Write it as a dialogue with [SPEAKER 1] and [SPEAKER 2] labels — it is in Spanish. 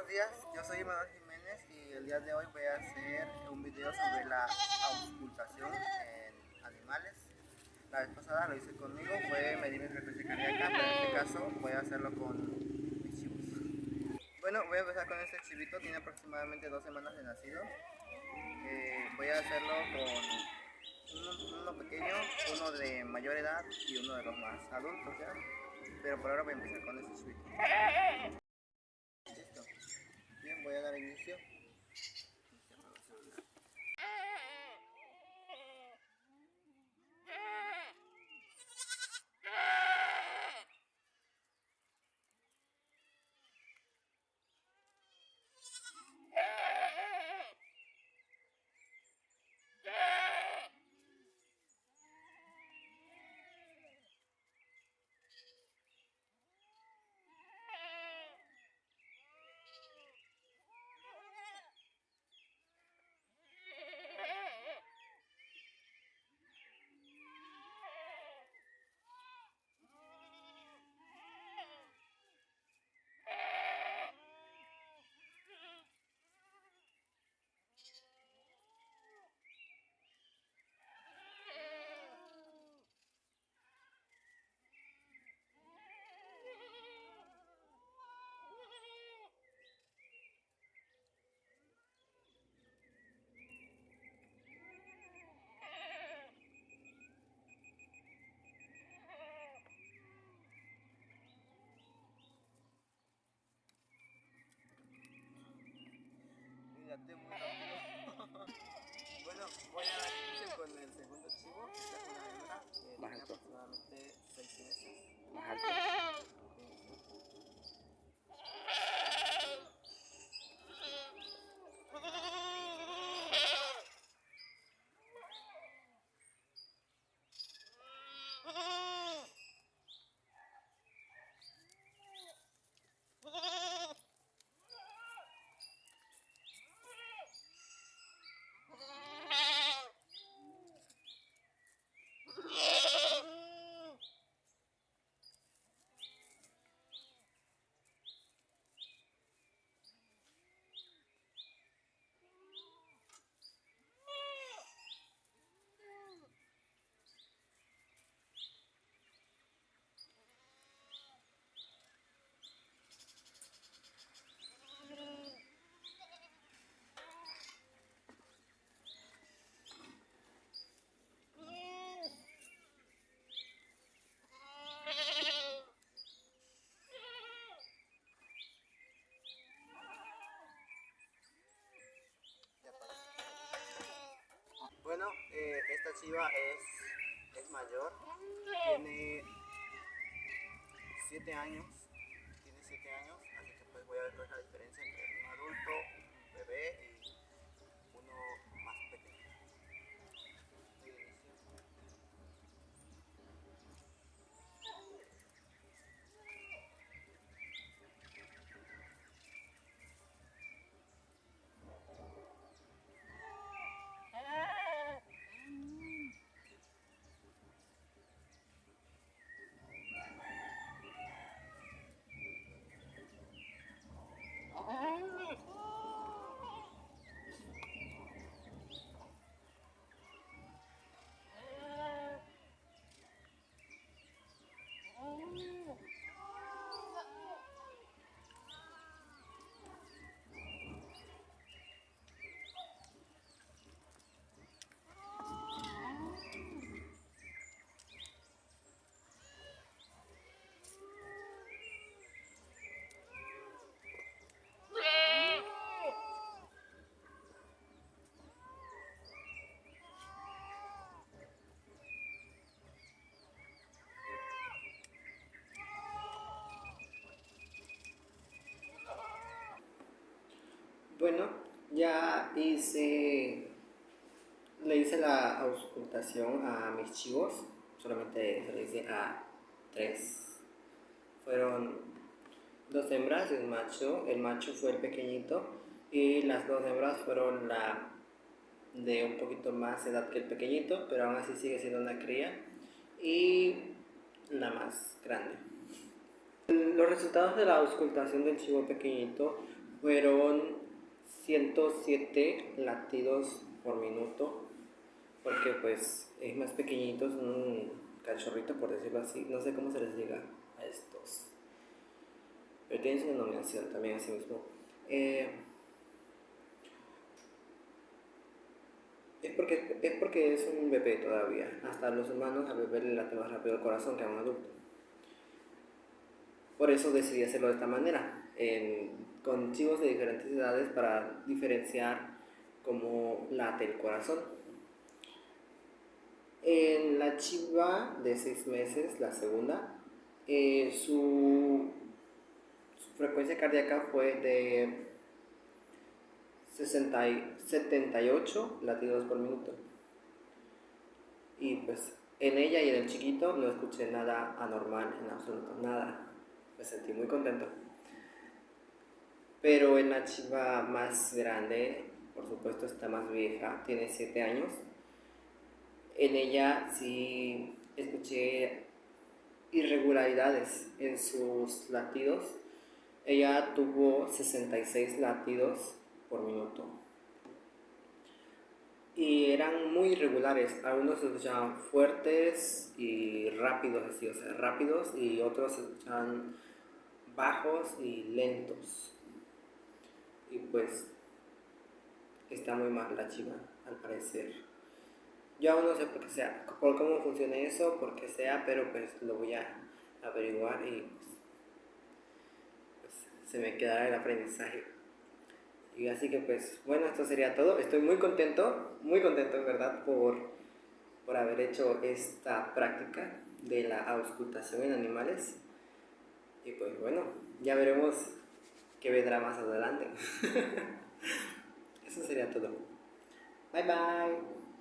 [SPEAKER 1] buenos días, yo soy Manuel Jiménez y el día de hoy voy a hacer un video sobre la auscultación en animales. La vez pasada lo hice conmigo, fue medir mi frecuencia cardíaca, pero en este caso voy a hacerlo con mis chivos. Bueno, voy a empezar con este chivito, tiene aproximadamente 2 semanas de nacido. Voy a hacerlo con uno pequeño, uno de mayor edad y uno de los más adultos ya. Pero por ahora voy a empezar con este chivito. Listo. Bien, voy a dar inicio. Fíjate muy rápido. Bueno, voy a dar inicio con el segundo chivo. Esta es una hembra que tiene aproximadamente 6 meses. Bueno, esta chiva es mayor, tiene 7 años, así que pues voy a ver cuál es la diferencia entre un adulto, un bebé y uno más pequeño. Bueno, ya le hice la auscultación a mis chivos, solamente se le hice a 3. Fueron 2 hembras y un macho. El macho fue el pequeñito y las 2 hembras fueron la de un poquito más edad que el pequeñito, pero aún así sigue siendo una cría, y la más grande. Los resultados de la auscultación del chivo pequeñito
[SPEAKER 2] fueron 107 latidos por minuto, porque pues es más pequeñito, es un cachorrito por decirlo así, no sé cómo se les diga a estos, pero tienen su denominación también así mismo. Eh, es porque es un bebé todavía, hasta los humanos al bebé le late más rápido el corazón que a un adulto. Por eso decidí hacerlo de esta manera, con chivos de diferentes edades para diferenciar cómo late el corazón. En la chiva de 6 meses, la segunda, su frecuencia cardíaca fue de 78 latidos por minuto. Y pues en ella y en el chiquito no escuché nada anormal en absoluto, nada. Me sentí muy contento. Pero en la chiva más grande, por supuesto está más vieja, tiene 7 años. En ella sí escuché irregularidades en sus latidos. Ella tuvo 66 latidos por minuto. Y eran muy irregulares. Algunos se escuchaban fuertes y rápidos, así, o sea, rápidos, y otros se escuchaban bajos y lentos. Y pues está muy mal la chiva, al parecer. Yo aún no sé por qué sea, por cómo funciona eso, por qué sea, pero pues lo voy a averiguar y pues se me quedará el aprendizaje. Y así que pues bueno, esto sería todo. Estoy muy contento en verdad por haber hecho esta práctica de la auscultación en animales. Y pues bueno, ya veremos qué vendrá más adelante. Eso sería todo. Bye bye.